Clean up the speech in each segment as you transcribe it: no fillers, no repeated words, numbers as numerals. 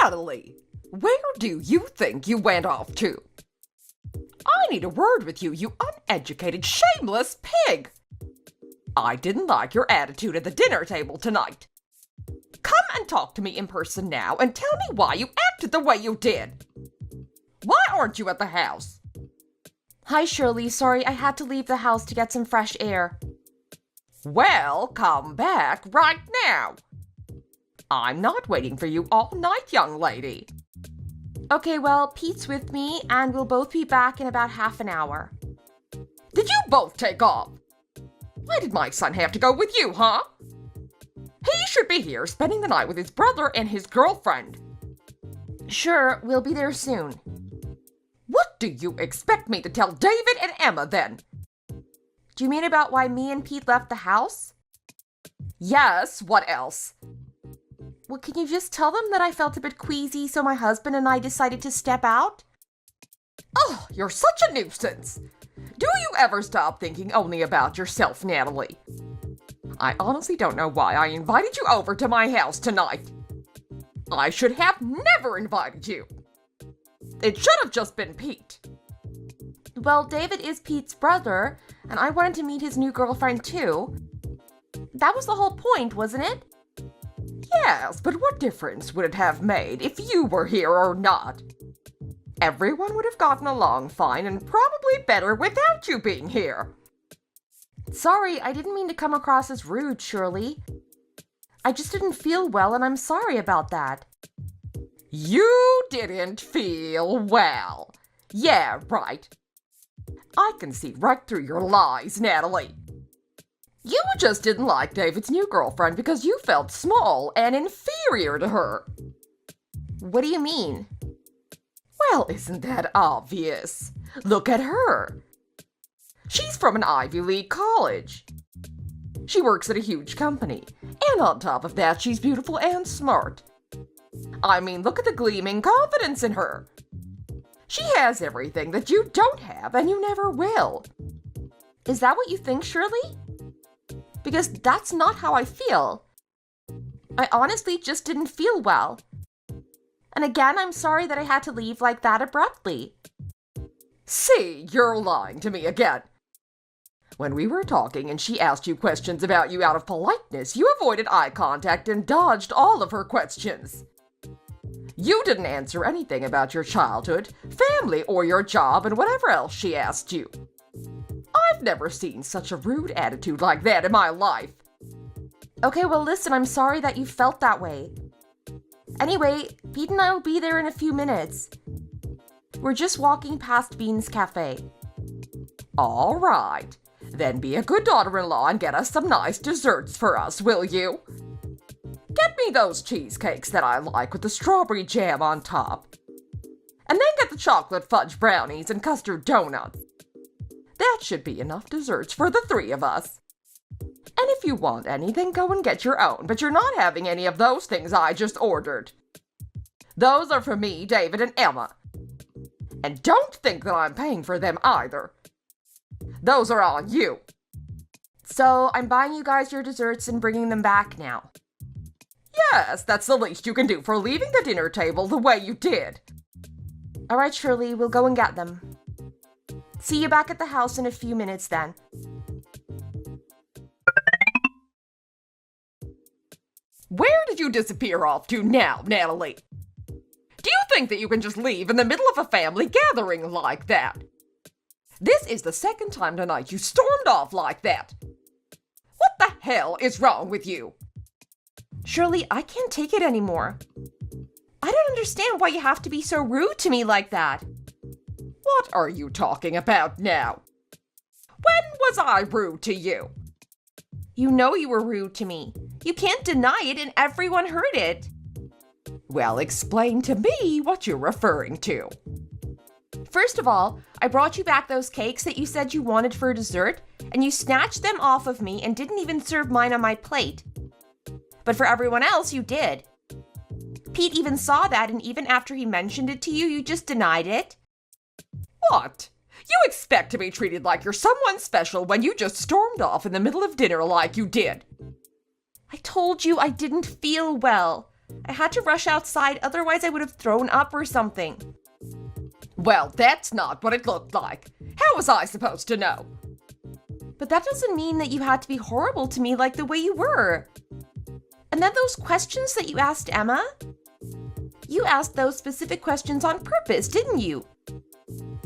Natalie, where do you think you went off to? I need a word with you, you uneducated, shameless pig! I didn't like your attitude at the dinner table tonight. Come and talk to me in person now and tell me why you acted the way you did. Why aren't you at the house? Hi, Shirley. Sorry, I had to leave the house to get some fresh air. Well, come back right now. I'm not waiting for you all night, young lady. Okay, well, Pete's with me, and we'll both be back in about half an hour. Did you both take off? Why did my son have to go with you, huh? He should be here spending the night with his brother and his girlfriend. Sure, we'll be there soon. What do you expect me to tell David and Emma then? Do you mean about why me and Pete left the house? Yes, what else? Well, can you just tell them that I felt a bit queasy, so my husband and I decided to step out? Oh, you're such a nuisance. Do you ever stop thinking only about yourself, Natalie? I honestly don't know why I invited you over to my house tonight. I should have never invited you. It should have just been Pete. Well, David is Pete's brother, and I wanted to meet his new girlfriend too. That was the whole point, wasn't it? Yes, but what difference would it have made if you were here or not? Everyone would have gotten along fine and probably better without you being here. Sorry, I didn't mean to come across as rude, Shirley. I just didn't feel well, and I'm sorry about that. You didn't feel well. Yeah, right. I can see right through your lies, Natalie. You just didn't like David's new girlfriend because you felt small and inferior to her. What do you mean? Well, isn't that obvious? Look at her. She's from an Ivy League college. She works at a huge company, and on top of that, she's beautiful and smart. I mean, look at the gleaming confidence in her. She has everything that you don't have, and you never will. Is that what you think, Shirley? Because that's not how I feel. I honestly just didn't feel well. And again, I'm sorry that I had to leave like that abruptly. See, you're lying to me again. When we were talking and she asked you questions about you out of politeness, you avoided eye contact and dodged all of her questions. You didn't answer anything about your childhood, family, or your job and whatever else she asked you. I've never seen such a rude attitude like that in my life. Okay, well listen, I'm sorry that you felt that way. Anyway, Pete and I will be there in a few minutes. We're just walking past Bean's Cafe. All right. Then be a good daughter-in-law and get us some nice desserts for us, will you? Get me those cheesecakes that I like with the strawberry jam on top. And then get the chocolate fudge brownies and custard donuts. That should be enough desserts for the three of us. And if you want anything, go and get your own, but you're not having any of those things I just ordered. Those are for me, David, and Emma. And don't think that I'm paying for them either. Those are on you. So I'm buying you guys your desserts and bringing them back now. Yes, that's the least you can do for leaving the dinner table the way you did. All right, Shirley, we'll go and get them. See you back at the house in a few minutes then. Where did you disappear off to now, Natalie? Do you think that you can just leave in the middle of a family gathering like that? This is the second time tonight you stormed off like that. What the hell is wrong with you? Shirley, I can't take it anymore. I don't understand why you have to be so rude to me like that. What are you talking about now? When was I rude to you? You know you were rude to me. You can't deny it, and everyone heard it. Well, explain to me what you're referring to. First of all, I brought you back those cakes that you said you wanted for dessert, and you snatched them off of me and didn't even serve mine on my plate. But for everyone else, you did. Pete even saw that, and even after he mentioned it to you, you just denied it. What? You expect to be treated like you're someone special when you just stormed off in the middle of dinner like you did. I told you I didn't feel well. I had to rush outside, otherwise I would have thrown up or something. Well, that's not what it looked like. How was I supposed to know? But that doesn't mean that you had to be horrible to me like the way you were. And then those questions that you asked Emma? You asked those specific questions on purpose, didn't you?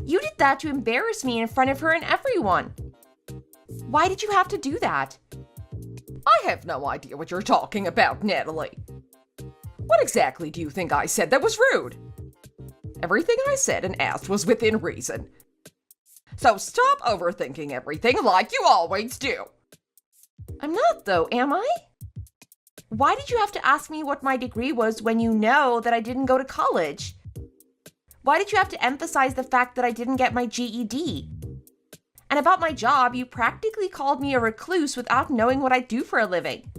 You did that to embarrass me in front of her and everyone. Why did you have to do that? I have no idea what you're talking about, Natalie. What exactly do you think I said that was rude? Everything I said and asked was within reason. So stop overthinking everything like you always do. I'm not though, am I? Why did you have to ask me what my degree was when you know that I didn't go to college? Why did you have to emphasize the fact that I didn't get my GED? And about my job, you practically called me a recluse without knowing what I do for a living.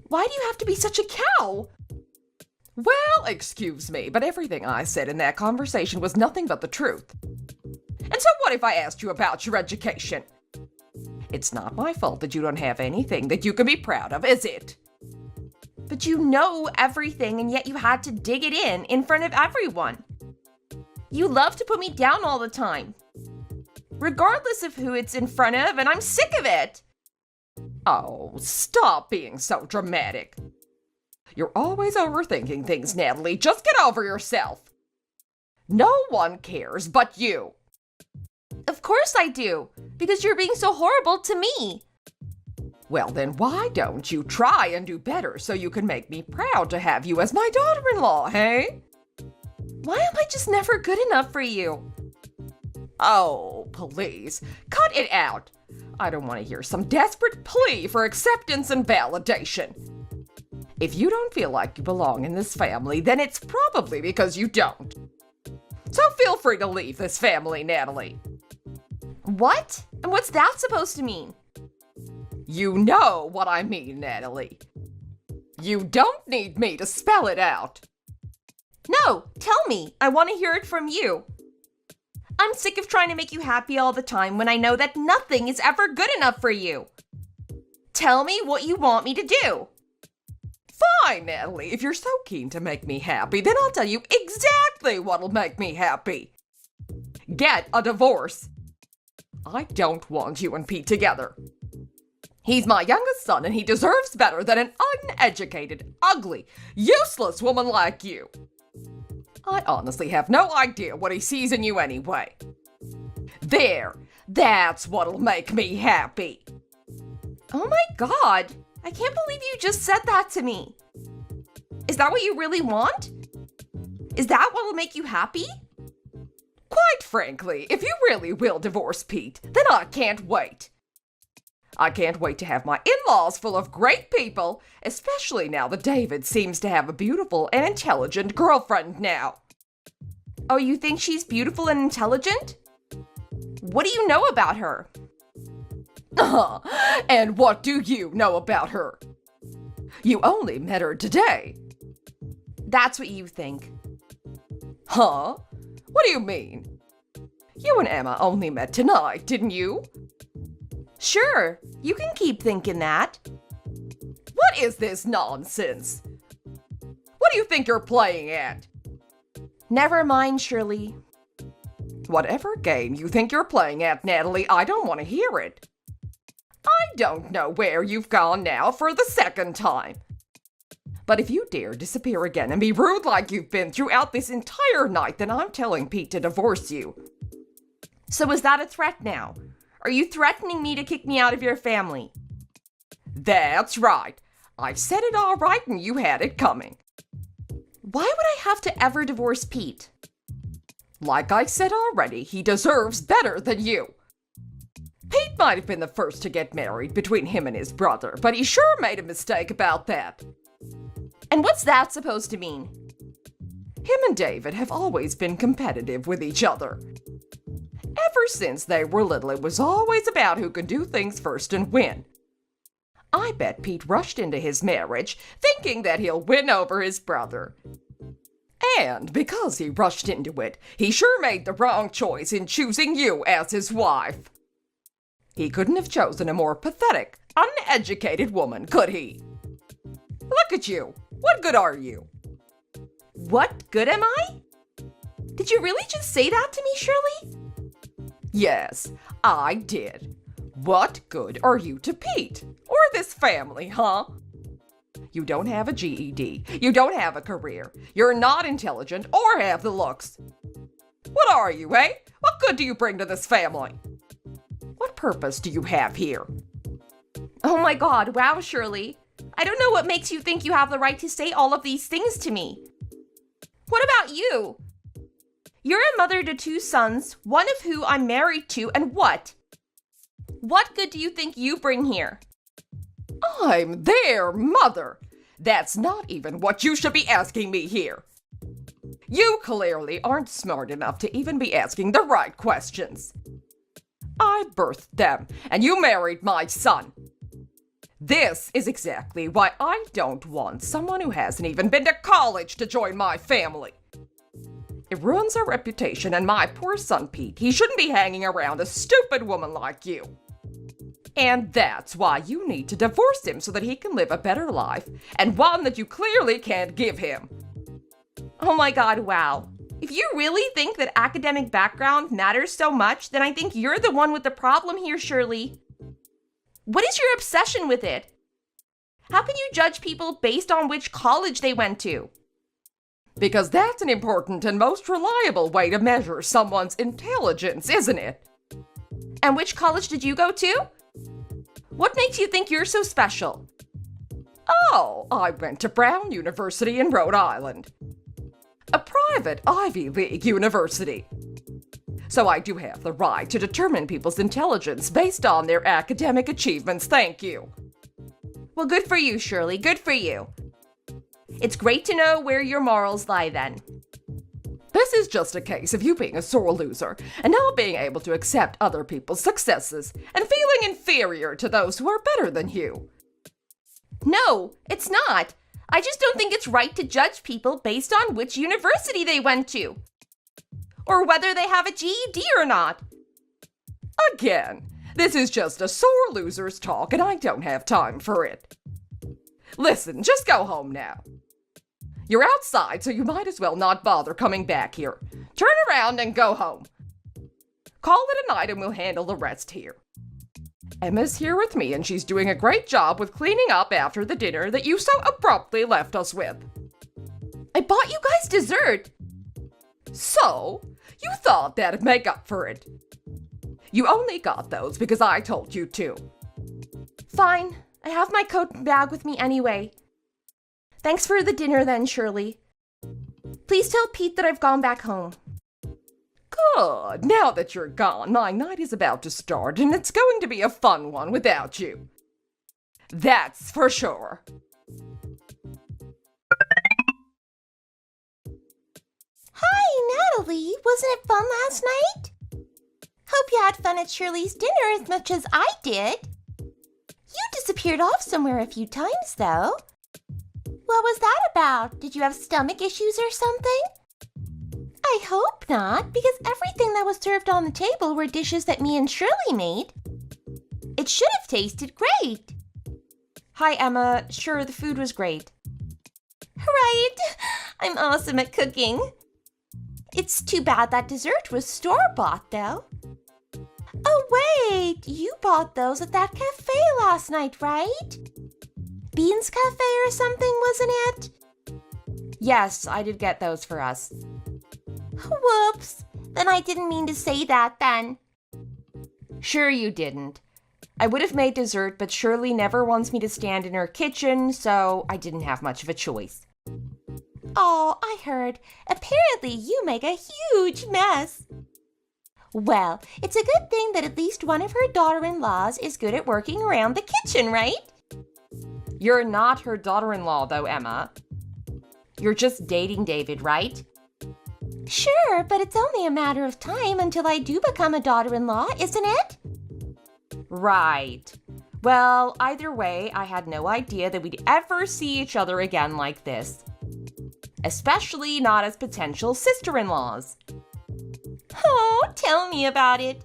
Why do you have to be such a cow? Well, excuse me, but everything I said in that conversation was nothing but the truth. And so what if I asked you about your education? It's not my fault that you don't have anything that you can be proud of, is it? But you know everything, and yet you had to dig it in front of everyone. You love to put me down all the time, regardless of who it's in front of, and I'm sick of it. Oh, stop being so dramatic. You're always overthinking things, Natalie. Just get over yourself. No one cares but you. Of course I do, because you're being so horrible to me. Well, then why don't you try and do better so you can make me proud to have you as my daughter-in-law, hey? Why am I just never good enough for you? Oh, please, cut it out. I don't want to hear some desperate plea for acceptance and validation. If you don't feel like you belong in this family, then it's probably because you don't. So feel free to leave this family, Natalie. What? And what's that supposed to mean? You know what I mean, Natalie. You don't need me to spell it out. No, tell me. I want to hear it from you. I'm sick of trying to make you happy all the time when I know that nothing is ever good enough for you. Tell me what you want me to do. Fine, Natalie. If you're so keen to make me happy, then I'll tell you exactly what'll make me happy. Get a divorce. I don't want you and Pete together. He's my youngest son, and he deserves better than an uneducated, ugly, useless woman like you. I honestly have no idea what he sees in you anyway. There, that's what'll make me happy. Oh my God, I can't believe you just said that to me. Is that what you really want? Is that what'll make you happy? Quite frankly, if you really will divorce Pete, then I can't wait. I can't wait to have my in-laws full of great people, especially now that David seems to have a beautiful and intelligent girlfriend now. Oh, you think she's beautiful and intelligent? What do you know about her? And what do you know about her? You only met her today. That's what you think. Huh? What do you mean? You and Emma only met tonight, didn't you? Sure, you can keep thinking that. What is this nonsense? What do you think you're playing at? Never mind, Shirley. Whatever game you think you're playing at, Natalie, I don't want to hear it. I don't know where you've gone now for the second time. But if you dare disappear again and be rude like you've been throughout this entire night, then I'm telling Pete to divorce you. So is that a threat now? Are you threatening me to kick me out of your family? That's right. I said it all right and you had it coming. Why would I have to ever divorce Pete? Like I said already, he deserves better than you. Pete might have been the first to get married between him and his brother, but he sure made a mistake about that. And what's that supposed to mean? Him and David have always been competitive with each other. Ever since they were little, it was always about who could do things first and win. I bet Pete rushed into his marriage thinking that he'll win over his brother. And because he rushed into it, he sure made the wrong choice in choosing you as his wife. He couldn't have chosen a more pathetic, uneducated woman, could he? Look at you, What good are you? What good am I? Did you really just say that to me, Shirley? Yes, I did. What good are you to Pete? Or this family, huh? You don't have a GED. You don't have a career. You're not intelligent or have the looks. What are you, eh? What good do you bring to this family? What purpose do you have here? Oh my God, wow, Shirley. I don't know what makes you think you have the right to say all of these things to me. What about you? You're a mother to 2 sons, one of who I'm married to, and what? What good do you think you bring here? I'm their mother. That's not even what you should be asking me here. You clearly aren't smart enough to even be asking the right questions. I birthed them, and you married my son. This is exactly why I don't want someone who hasn't even been to college to join my family. It ruins our reputation, and my poor son Pete, he shouldn't be hanging around a stupid woman like you. And that's why you need to divorce him so that he can live a better life, and one that you clearly can't give him. Oh my God, wow. If you really think that academic background matters so much, then I think you're the one with the problem here, Shirley. What is your obsession with it? How can you judge people based on which college they went to? Because that's an important and most reliable way to measure someone's intelligence, isn't it? And which college did you go to? What makes you think you're so special? Oh, I went to Brown University in Rhode Island. A private Ivy League university. So I do have the right to determine people's intelligence based on their academic achievements, thank you. Well, good for you, Shirley, good for you. It's great to know where your morals lie then. This is just a case of you being a sore loser and not being able to accept other people's successes and feeling inferior to those who are better than you. No, it's not. I just don't think it's right to judge people based on which university they went to. Or whether they have a GED or not. Again, this is just a sore loser's talk and I don't have time for it. Listen, just go home now. You're outside, so you might as well not bother coming back here. Turn around and go home. Call it a night and we'll handle the rest here. Emma's here with me and she's doing a great job with cleaning up after the dinner that you so abruptly left us with. I bought you guys dessert. So, you thought that'd make up for it. You only got those because I told you to. Fine. I have my coat and bag with me anyway. Thanks for the dinner then, Shirley. Please tell Pete that I've gone back home. Good. Now that you're gone, my night is about to start and it's going to be a fun one without you. That's for sure. Hi, Natalie. Wasn't it fun last night? Hope you had fun at Shirley's dinner as much as I did. You disappeared off somewhere a few times, though. What was that about? Did you have stomach issues or something? I hope not, because everything that was served on the table were dishes that me and Shirley made. It should have tasted great. Hi, Emma. Sure, the food was great. Right. I'm awesome at cooking. It's too bad that dessert was store-bought, though. Oh, wait. You bought those at that cafe last night, right? Beans Cafe or something, wasn't it? Yes, I did get those for us. Whoops. Then I didn't mean to say that then. Sure you didn't. I would have made dessert, but Shirley never wants me to stand in her kitchen, so I didn't have much of a choice. Oh, I heard. Apparently you make a huge mess. Well, it's a good thing that at least one of her daughter-in-laws is good at working around the kitchen, right? You're not her daughter-in-law, though, Emma. You're just dating David, right? Sure, but it's only a matter of time until I do become a daughter-in-law, isn't it? Right. Well, either way, I had no idea that we'd ever see each other again like this. Especially not as potential sister-in-laws. Oh, tell me about it.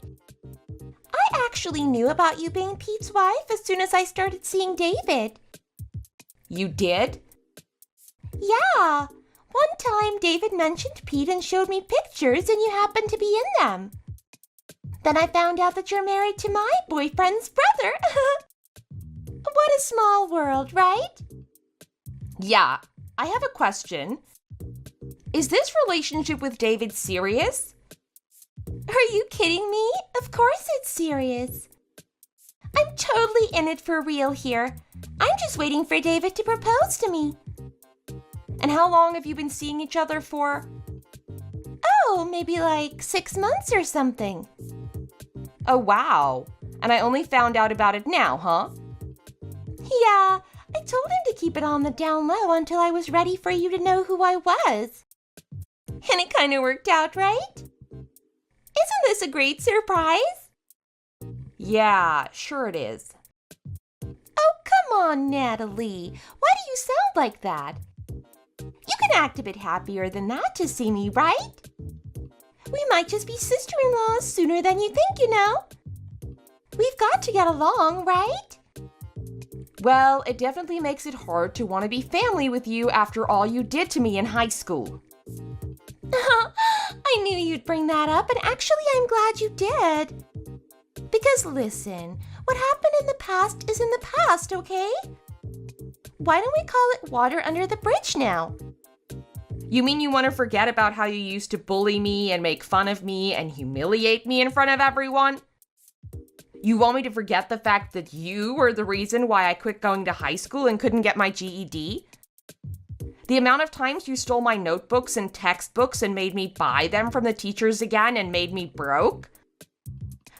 I actually knew about you being Pete's wife as soon as I started seeing David. You did? Yeah. One time David mentioned Pete and showed me pictures and you happened to be in them. Then I found out that you're married to my boyfriend's brother. What a small world, right? Yeah, I have a question. Is this relationship with David serious? Are you kidding me? Of course it's serious. I'm totally in it for real here. I'm just waiting for David to propose to me. And how long have you been seeing each other for? Oh, maybe like 6 months or something. Oh, wow. And I only found out about it now, huh? Yeah, I told him to keep it on the down low until I was ready for you to know who I was. And it kind of worked out, right? Isn't this a great surprise? Yeah, sure it is. Oh, come on, Natalie. Why do you sound like that? You can act a bit happier than that to see me, right? We might just be sister-in-laws sooner than you think, you know. We've got to get along, right? Well, it definitely makes it hard to want to be family with you after all you did to me in high school. I knew you'd bring that up, and actually I'm glad you did. Because listen, what happened in the past is in the past, okay? Why don't we call it water under the bridge now? You mean you want to forget about how you used to bully me and make fun of me and humiliate me in front of everyone? You want me to forget the fact that you were the reason why I quit going to high school and couldn't get my GED? The amount of times you stole my notebooks and textbooks and made me buy them from the teachers again and made me broke?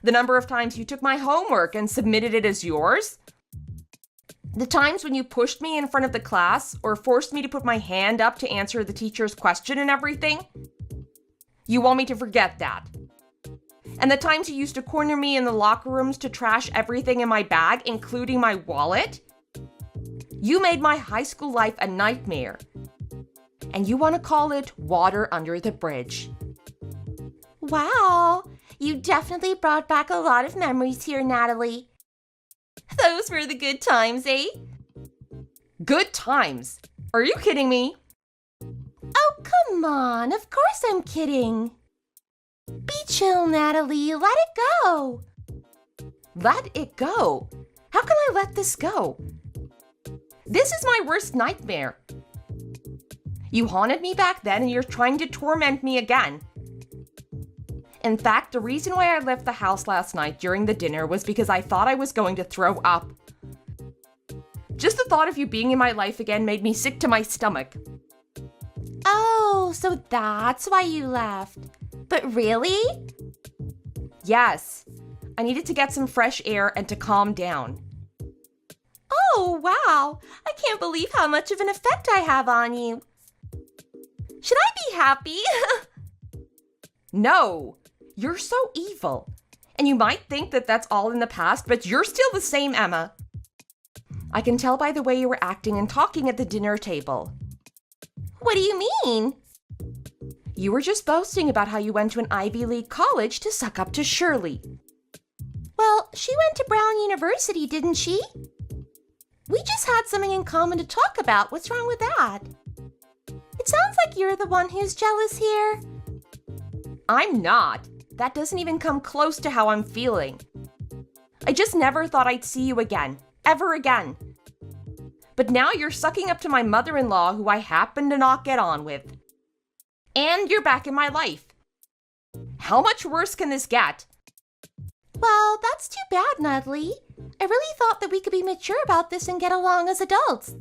The number of times you took my homework and submitted it as yours? The times when you pushed me in front of the class or forced me to put my hand up to answer the teacher's question and everything? You want me to forget that? And the times you used to corner me in the locker rooms to trash everything in my bag, including my wallet? You made my high school life a nightmare. And you want to call it water under the bridge. Wow, you definitely brought back a lot of memories here, Natalie. Those were the good times, eh? Good times? Are you kidding me? Oh, come on. Of course I'm kidding. Be chill, Natalie. Let it go. Let it go? How can I let this go? This is my worst nightmare. You haunted me back then and you're trying to torment me again. In fact, the reason why I left the house last night during the dinner was because I thought I was going to throw up. Just the thought of you being in my life again made me sick to my stomach. Oh, so that's why you left. But really? Yes. I needed to get some fresh air and to calm down. Oh, wow. I can't believe how much of an effect I have on you. Should I be happy? No. You're so evil. And you might think that that's all in the past, but you're still the same Emma. I can tell by the way you were acting and talking at the dinner table. What do you mean? You were just boasting about how you went to an Ivy League college to suck up to Shirley. Well, she went to Brown University, didn't she? We just had something in common to talk about. What's wrong with that? It sounds like you're the one who's jealous here. I'm not. That doesn't even come close to how I'm feeling. I just never thought I'd see you again. Ever again. But now you're sucking up to my mother-in-law who I happen to not get on with. And you're back in my life. How much worse can this get? Well, that's too bad, Natalie. I really thought that we could be mature about this and get along as adults.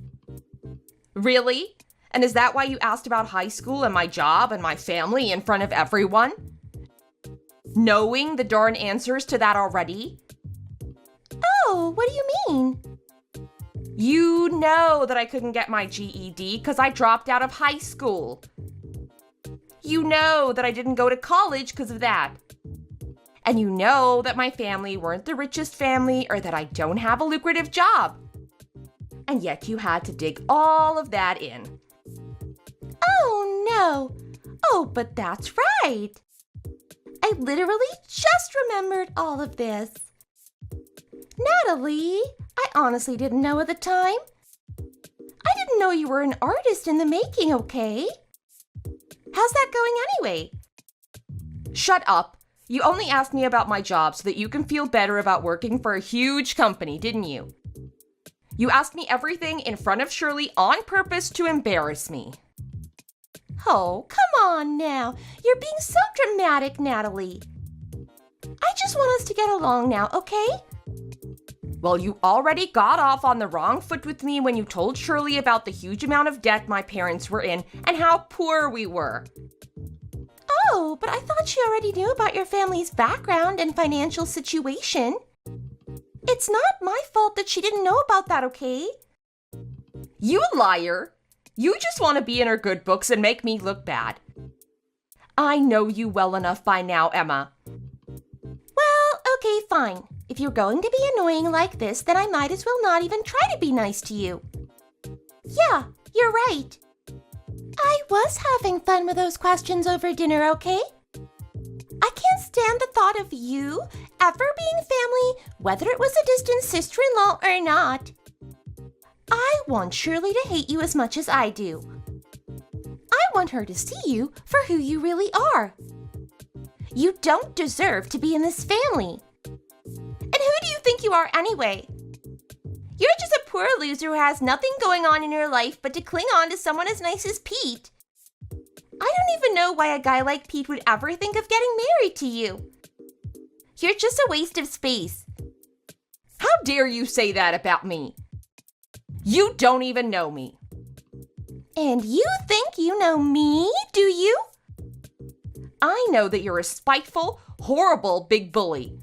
Really? And is that why you asked about high school and my job and my family in front of everyone? Knowing the darn answers to that already? Oh, what do you mean? You know that I couldn't get my GED because I dropped out of high school. You know that I didn't go to college because of that. And you know that my family weren't the richest family or that I don't have a lucrative job. And yet you had to dig all of that in. Oh, no. Oh, but that's right. I literally just remembered all of this. Natalie, I honestly didn't know at the time. I didn't didn't know you were an artist in the making, okay? How's that going anyway? Shut up. You only asked me about my job so that you can feel better about working for a huge company, didn't you? You asked me everything in front of Shirley on purpose to embarrass me. Oh, come on now. You're being so dramatic, Natalie. I just want us to get along now, okay? Well, you already got off on the wrong foot with me when you told Shirley about the huge amount of debt my parents were in and how poor we were. Oh, but I thought she already knew about your family's background and financial situation. It's not my fault that she didn't know about that, okay? You liar! You just want to be in her good books and make me look bad. I know you well enough by now, Emma. Well, okay, fine. If you're going to be annoying like this, then I might as well not even try to be nice to you. Yeah, you're right. I was having fun with those questions over dinner, okay? I can't stand the thought of you ever being family, whether it was a distant sister-in-law or not. I want Shirley to hate you as much as I do. I want her to see you for who you really are. You don't deserve to be in this family. And who do you think you are anyway? You're just a poor loser who has nothing going on in your life but to cling on to someone as nice as Pete. I don't even know why a guy like Pete would ever think of getting married to you. You're just a waste of space. How dare you say that about me? You don't even know me. And you think you know me, do you? I know that you're a spiteful, horrible big bully.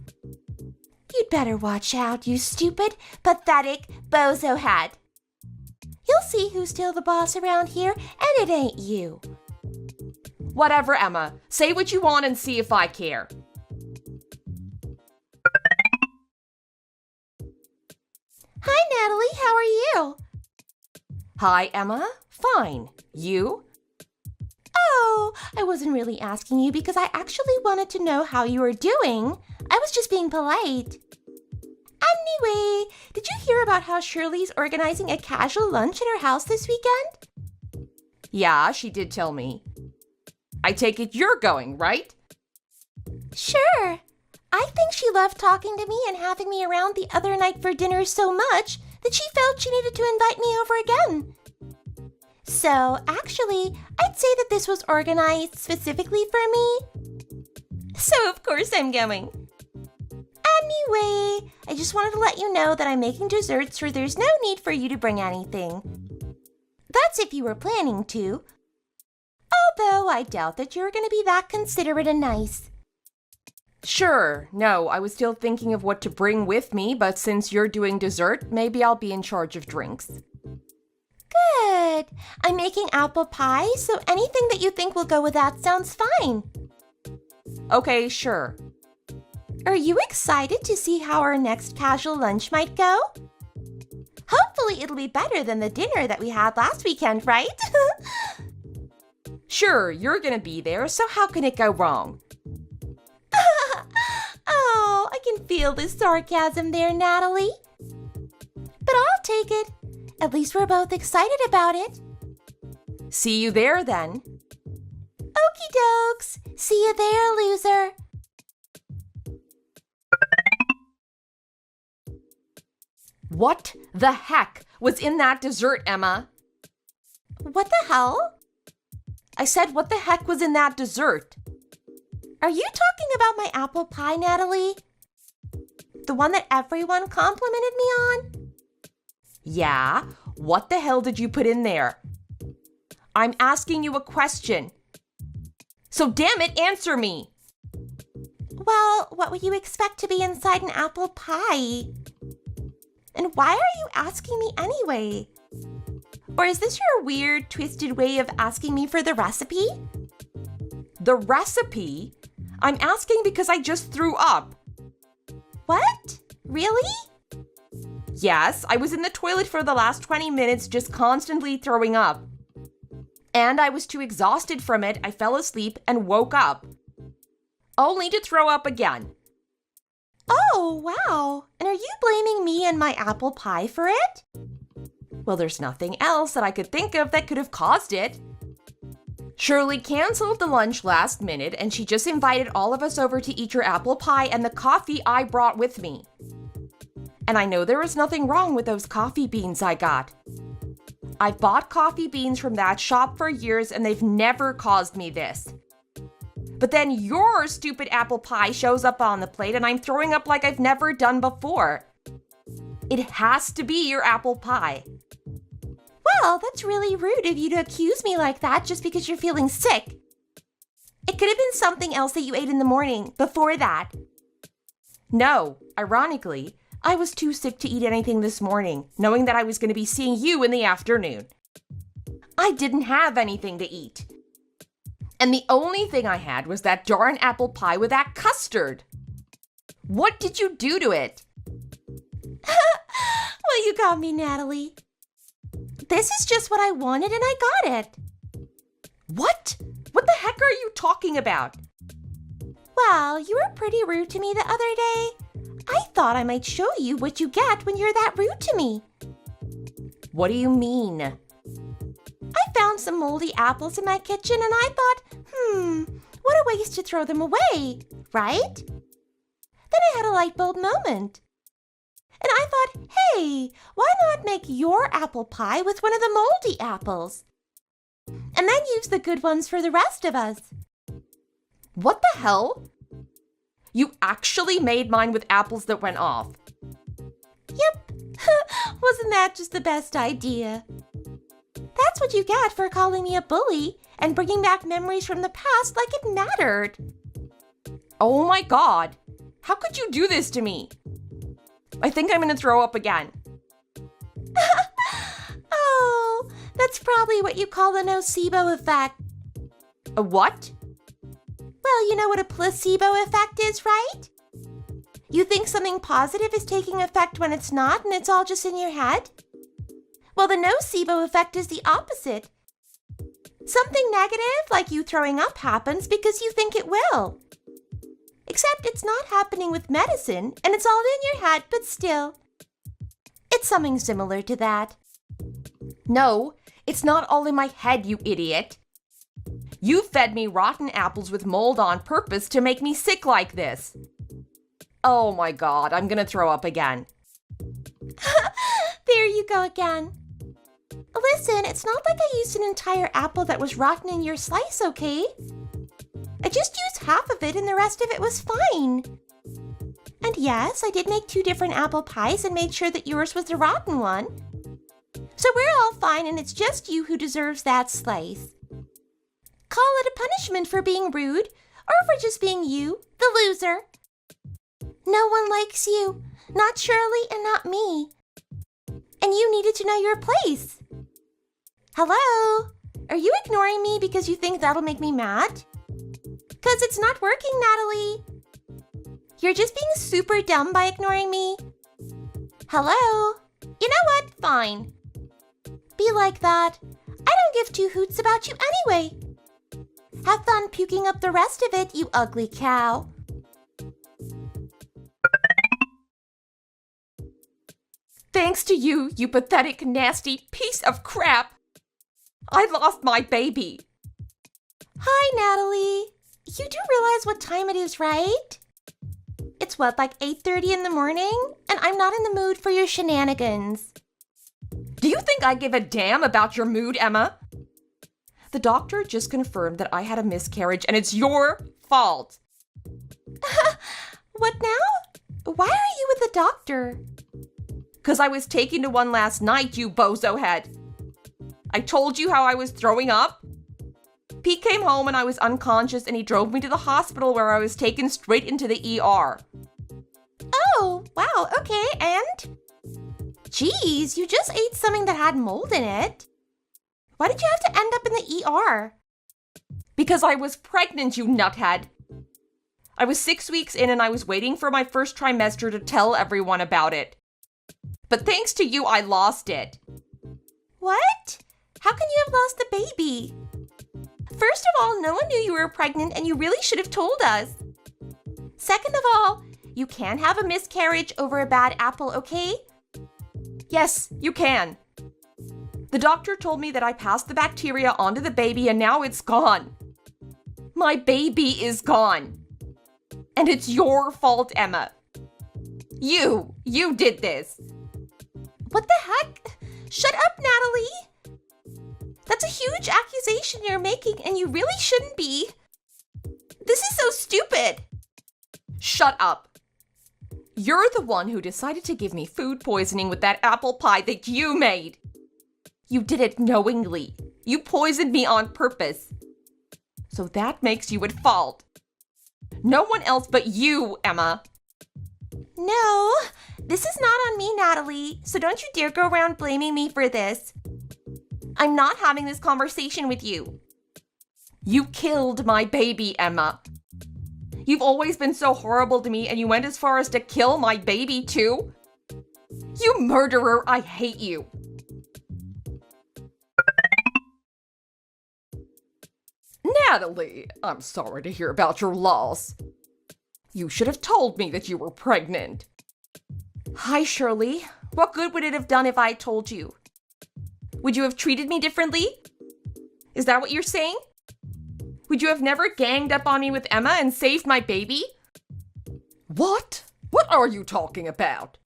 You'd better watch out, you stupid, pathetic bozo head. You'll see who's still the boss around here, and it ain't you. Whatever, Emma. Say what you want and see if I care. Hi, Natalie. How are you? Hi, Emma. Fine. You? Oh, I wasn't really asking you because I actually wanted to know how you were doing. I was just being polite. Anyway, did you hear about how Shirley's organizing a casual lunch at her house this weekend? Yeah, she did tell me. I take it you're going, right? Sure. I think she loved talking to me and having me around the other night for dinner so much that she felt she needed to invite me over again. So, actually, I'd say that this was organized specifically for me. So, of course, I'm going. Anyway, I just wanted to let you know that I'm making desserts so there's no need for you to bring anything. That's if you were planning to. Although I doubt that you're going to be that considerate and nice. Sure. No, I was still thinking of what to bring with me, but since you're doing dessert, maybe I'll be in charge of drinks. Good. I'm making apple pie, so anything that you think will go with that sounds fine. Okay, sure. Are you excited to see how our next casual lunch might go? Hopefully it'll be better than the dinner that we had last weekend, right? Sure, you're gonna be there, so how can it go wrong? Oh, I can feel the sarcasm there, Natalie. But I'll take it. At least we're both excited about it. See you there, then. Okie dokes. See you there, loser. What the heck was in that dessert, Emma? What the hell? I said, what the heck was in that dessert? Are you talking about my apple pie, Natalie? The one that everyone complimented me on? Yeah, what the hell did you put in there? I'm asking you a question. So damn it, answer me. Well, what would you expect to be inside an apple pie? And why are you asking me anyway? Or is this your weird, twisted way of asking me for the recipe? The recipe? I'm asking because I just threw up. What? Really? Yes, I was in the toilet for the last 20 minutes just constantly throwing up. And I was too exhausted from it, I fell asleep and woke up. Only to throw up again. Oh, wow. And are you blaming me and my apple pie for it? Well, there's nothing else that I could think of that could have caused it. Shirley canceled the lunch last minute, and she just invited all of us over to eat your apple pie and the coffee I brought with me. And I know there was nothing wrong with those coffee beans I got. I've bought coffee beans from that shop for years, and they've never caused me this. But then your stupid apple pie shows up on the plate, and I'm throwing up like I've never done before. It has to be your apple pie. Well, that's really rude of you to accuse me like that just because you're feeling sick. It could have been something else that you ate in the morning before that. No, ironically, I was too sick to eat anything this morning, knowing that I was going to be seeing you in the afternoon. I didn't have anything to eat. And the only thing I had was that darn apple pie with that custard. What did you do to it? Well, you got me, Natalie. This is just what I wanted and I got it. What? What the heck are you talking about? Well, you were pretty rude to me the other day. I thought I might show you what you get when you're that rude to me. What do you mean? I found some moldy apples in my kitchen and I thought, what a waste to throw them away, right? Then I had a light bulb moment. And I thought, hey, why not make your apple pie with one of the moldy apples? And then use the good ones for the rest of us. What the hell? You actually made mine with apples that went off. Yep. Wasn't that just the best idea? That's what you get for calling me a bully and bringing back memories from the past like it mattered. Oh my God. How could you do this to me? I think I'm going to throw up again. Oh, that's probably what you call the nocebo effect. A what? Well, you know what a placebo effect is, right? You think something positive is taking effect when it's not and it's all just in your head? Well, the nocebo effect is the opposite. Something negative, like you throwing up, happens because you think it will. Except it's not happening with medicine, and it's all in your head, but still. It's something similar to that. No, it's not all in my head, you idiot. You fed me rotten apples with mold on purpose to make me sick like this. Oh my God, I'm gonna throw up again. There you go again. Listen, it's not like I used an entire apple that was rotten in your slice, okay? I just used half of it and the rest of it was fine. And yes, I did make 2 different apple pies and made sure that yours was the rotten one. So we're all fine and it's just you who deserves that slice. Call it a punishment for being rude or for just being you, the loser. No one likes you, not Shirley and not me. And you needed to know your place. Hello? Are you ignoring me because you think that'll make me mad? Because it's not working, Natalie. You're just being super dumb by ignoring me. Hello? You know what? Fine. Be like that. I don't give 2 hoots about you anyway. Have fun puking up the rest of it, you ugly cow. Thanks to you, you pathetic, nasty piece of crap. I lost my baby. Hi, Natalie. You do realize what time it is, right? It's what, like 8:30 in the morning? And I'm not in the mood for your shenanigans. Do you think I give a damn about your mood, Emma? The doctor just confirmed that I had a miscarriage and it's your fault. What now? Why are you with the doctor? 'Cause I was taken to one last night, you bozo head. I told you how I was throwing up. Pete came home and I was unconscious and he drove me to the hospital where I was taken straight into the ER. Oh, wow, okay, and? Geez, you just ate something that had mold in it. Why did you have to end up in the ER? Because I was pregnant, you nuthead. I was 6 weeks in and I was waiting for my first trimester to tell everyone about it. But thanks to you, I lost it. What? How can you have lost the baby? First of all, no one knew you were pregnant and you really should have told us. Second of all, you can't have a miscarriage over a bad apple, okay? Yes, you can. The doctor told me that I passed the bacteria onto the baby and now it's gone. My baby is gone. And it's your fault, Emma. You did this. What the heck? Shut up, Natalie! That's a huge accusation you're making, and you really shouldn't be. This is so stupid. Shut up. You're the one who decided to give me food poisoning with that apple pie that you made. You did it knowingly. You poisoned me on purpose. So that makes you at fault. No one else but you, Emma. No, this is not on me, Natalie, so don't you dare go around blaming me for this. I'm not having this conversation with you. You killed my baby, Emma. You've always been so horrible to me, and you went as far as to kill my baby, too? You murderer, I hate you. Natalie, I'm sorry to hear about your loss. You should have told me that you were pregnant. Hi, Shirley. What good would it have done if I told you? Would you have treated me differently? Is that what you're saying? Would you have never ganged up on me with Emma and saved my baby? What? What are you talking about?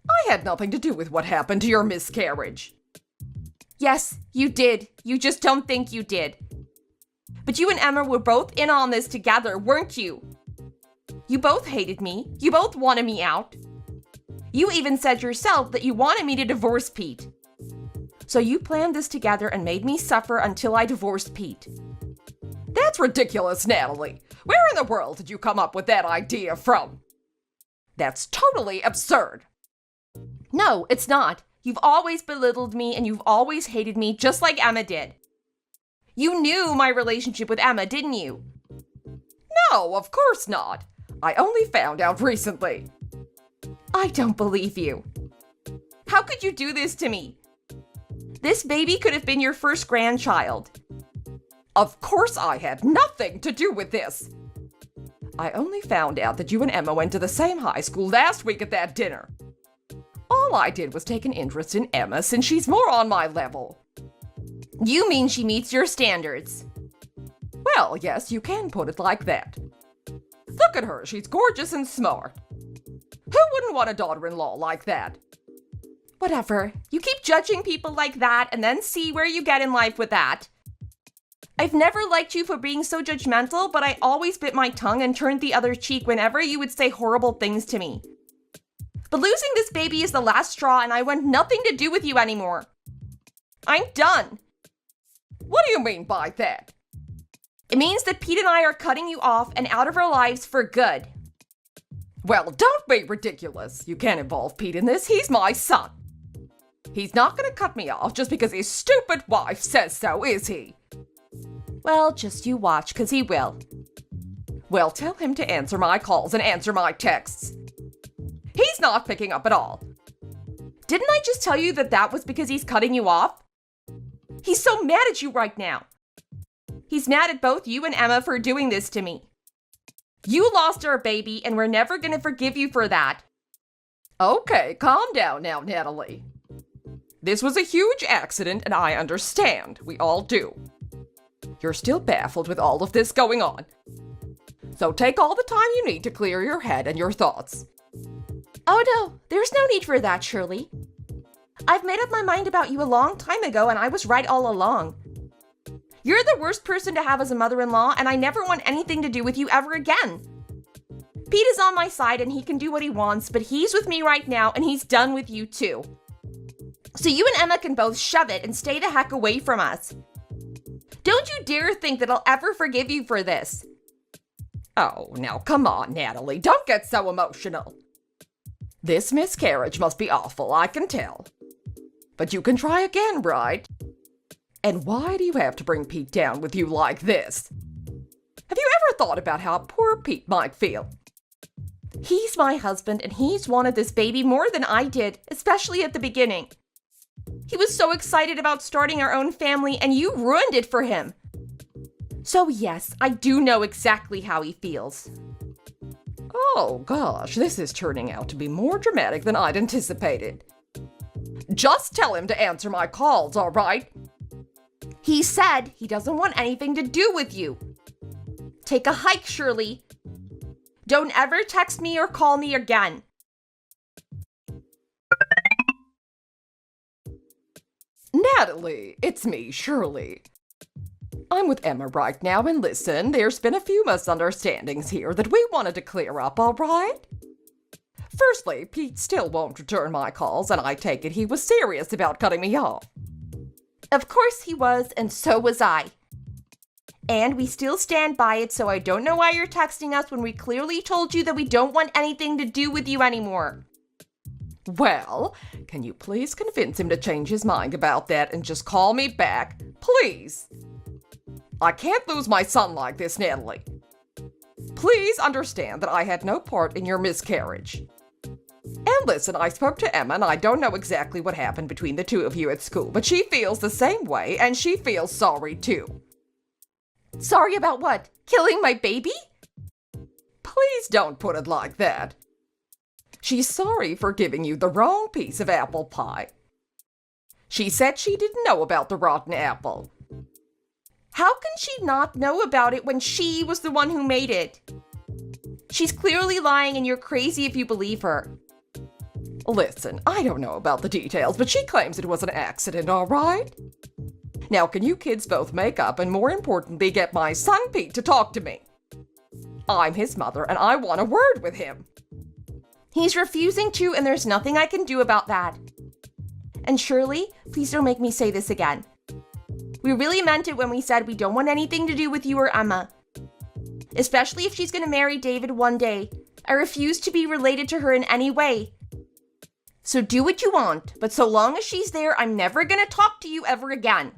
I had nothing to do with what happened to your miscarriage. Yes, you did. You just don't think you did. But you and Emma were both in on this together, weren't you? You both hated me. You both wanted me out. You even said yourself that you wanted me to divorce Pete. So you planned this together and made me suffer until I divorced Pete. That's ridiculous, Natalie. Where in the world did you come up with that idea from? That's totally absurd. No, it's not. You've always belittled me and you've always hated me just like Emma did. You knew my relationship with Emma, didn't you? No, of course not. I only found out recently. I don't believe you. How could you do this to me? This baby could have been your first grandchild. Of course I had nothing to do with this. I only found out that you and Emma went to the same high school last week at that dinner. All I did was take an interest in Emma since she's more on my level. You mean she meets your standards? Well, yes, you can put it like that. Look at her, she's gorgeous and smart. Who wouldn't want a daughter-in-law like that? Whatever. You keep judging people like that and then see where you get in life with that. I've never liked you for being so judgmental, but I always bit my tongue and turned the other cheek whenever you would say horrible things to me. But losing this baby is the last straw and I want nothing to do with you anymore. I'm done. What do you mean by that? It means that Pete and I are cutting you off and out of our lives for good. Well, don't be ridiculous. You can't involve Pete in this. He's my son. He's not going to cut me off just because his stupid wife says so, is he? Well, just you watch, 'cause he will. Well, tell him to answer my calls and answer my texts. He's not picking up at all. Didn't I just tell you that that was because he's cutting you off? He's so mad at you right now. He's mad at both you and Emma for doing this to me. You lost our baby, and we're never going to forgive you for that. Okay, calm down now, Natalie. This was a huge accident, and I understand. We all do. You're still baffled with all of this going on. So take all the time you need to clear your head and your thoughts. Oh no, there's no need for that, Shirley. I've made up my mind about you a long time ago, and I was right all along. You're the worst person to have as a mother-in-law, and I never want anything to do with you ever again. Pete is on my side, and he can do what he wants, but he's with me right now, and he's done with you too. So you and Emma can both shove it and stay the heck away from us. Don't you dare think that I'll ever forgive you for this. Oh, now come on, Natalie. Don't get so emotional. This miscarriage must be awful, I can tell. But you can try again, right? And why do you have to bring Pete down with you like this? Have you ever thought about how poor Pete might feel? He's my husband, and he's wanted this baby more than I did, especially at the beginning. He was so excited about starting our own family, and you ruined it for him. So yes, I do know exactly how he feels. Oh gosh, this is turning out to be more dramatic than I'd anticipated. Just tell him to answer my calls, all right? He said he doesn't want anything to do with you. Take a hike, Shirley. Don't ever text me or call me again. Natalie, it's me, Shirley. I'm with Emma right now, and listen, there's been a few misunderstandings here that we wanted to clear up, all right? Firstly, Pete still won't return my calls, and I take it he was serious about cutting me off. Of course he was, and so was I. And we still stand by it, so I don't know why you're texting us when we clearly told you that we don't want anything to do with you anymore. Well, can you please convince him to change his mind about that and just call me back, please? I can't lose my son like this, Natalie. Please understand that I had no part in your miscarriage. And listen, I spoke to Emma, and I don't know exactly what happened between the two of you at school, but she feels the same way, and she feels sorry too. Sorry about what? Killing my baby? Please don't put it like that. She's sorry for giving you the wrong piece of apple pie. She said she didn't know about the rotten apple. How can she not know about it when she was the one who made it? She's clearly lying, and you're crazy if you believe her. Listen, I don't know about the details, but she claims it was an accident, all right? Now, can you kids both make up and, more importantly, get my son Pete to talk to me? I'm his mother, and I want a word with him. He's refusing to, and there's nothing I can do about that. And Shirley, please don't make me say this again. We really meant it when we said we don't want anything to do with you or Emma. Especially if she's going to marry David one day. I refuse to be related to her in any way. So do what you want, but so long as she's there, I'm never going to talk to you ever again.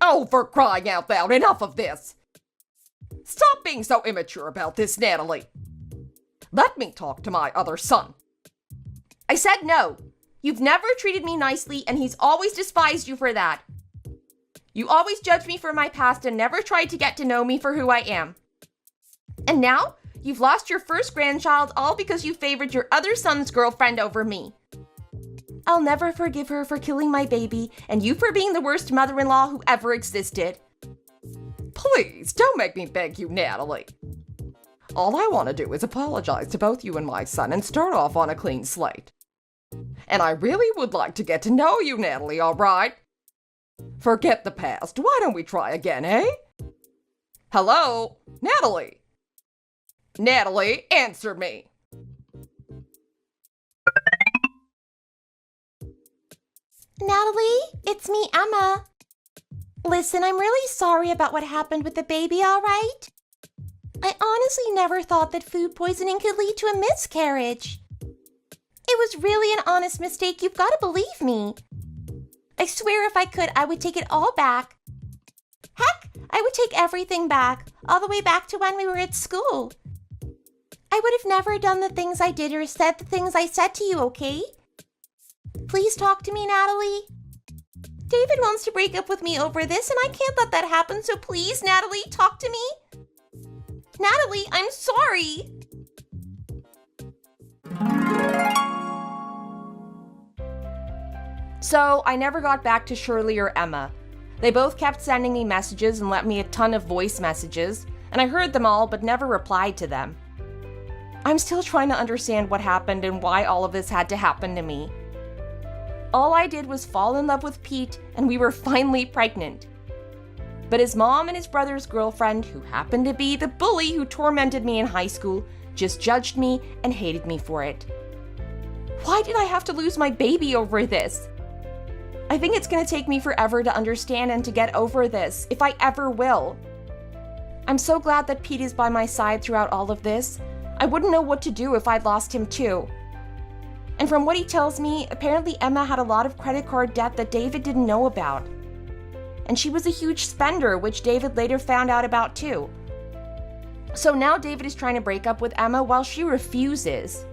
Oh, for crying out loud, enough of this! Stop being so immature about this, Natalie. Let me talk to my other son. I said no. You've never treated me nicely, and he's always despised you for that. You always judged me for my past and never tried to get to know me for who I am. And now, you've lost your first grandchild all because you favored your other son's girlfriend over me. I'll never forgive her for killing my baby, and you for being the worst mother-in-law who ever existed. Please, don't make me beg you, Natalie. All I want to do is apologize to both you and my son and start off on a clean slate. And I really would like to get to know you, Natalie, all right? Forget the past. Why don't we try again, eh? Hello? Natalie? Natalie, answer me. Natalie, it's me, Emma. Listen, I'm really sorry about what happened with the baby, all right? I honestly never thought that food poisoning could lead to a miscarriage. It was really an honest mistake, you've got to believe me. I swear if I could, I would take it all back. Heck, I would take everything back, all the way back to when we were at school. I would have never done the things I did or said the things I said to you, okay? Please talk to me, Natalie. David wants to break up with me over this, and I can't let that happen, so please, Natalie, talk to me. Natalie, I'm sorry. So I never got back to Shirley or Emma. They both kept sending me messages and left me a ton of voice messages, and I heard them all but never replied to them. I'm still trying to understand what happened and why all of this had to happen to me. All I did was fall in love with Pete, and we were finally pregnant. But his mom and his brother's girlfriend, who happened to be the bully who tormented me in high school, just judged me and hated me for it. Why did I have to lose my baby over this? I think it's going to take me forever to understand and to get over this, if I ever will. I'm so glad that Pete is by my side throughout all of this. I wouldn't know what to do if I'd lost him too. And from what he tells me, apparently Emma had a lot of credit card debt that David didn't know about. And she was a huge spender, which David later found out about too. So now David is trying to break up with Emma while she refuses.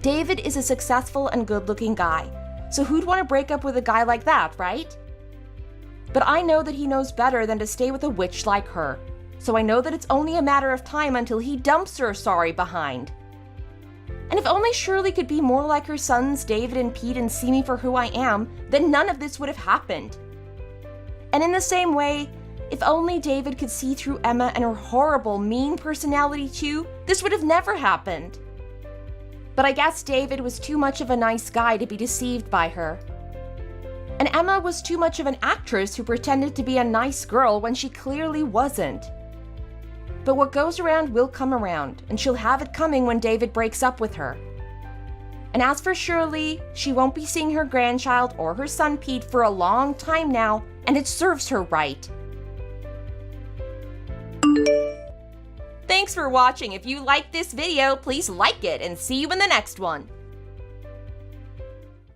David is a successful and good-looking guy, so who'd want to break up with a guy like that, right? But I know that he knows better than to stay with a witch like her, so I know that it's only a matter of time until he dumps her sorry behind. And if only Shirley could be more like her sons, David and Pete, and see me for who I am, then none of this would have happened. And in the same way, if only David could see through Emma and her horrible, mean personality too, this would have never happened. But I guess David was too much of a nice guy to be deceived by her. And Emma was too much of an actress who pretended to be a nice girl when she clearly wasn't. But what goes around will come around, and she'll have it coming when David breaks up with her. And as for Shirley, she won't be seeing her grandchild or her son Pete for a long time now, and it serves her right. Thanks for watching. If you liked this video, please like it, and see you in the next one.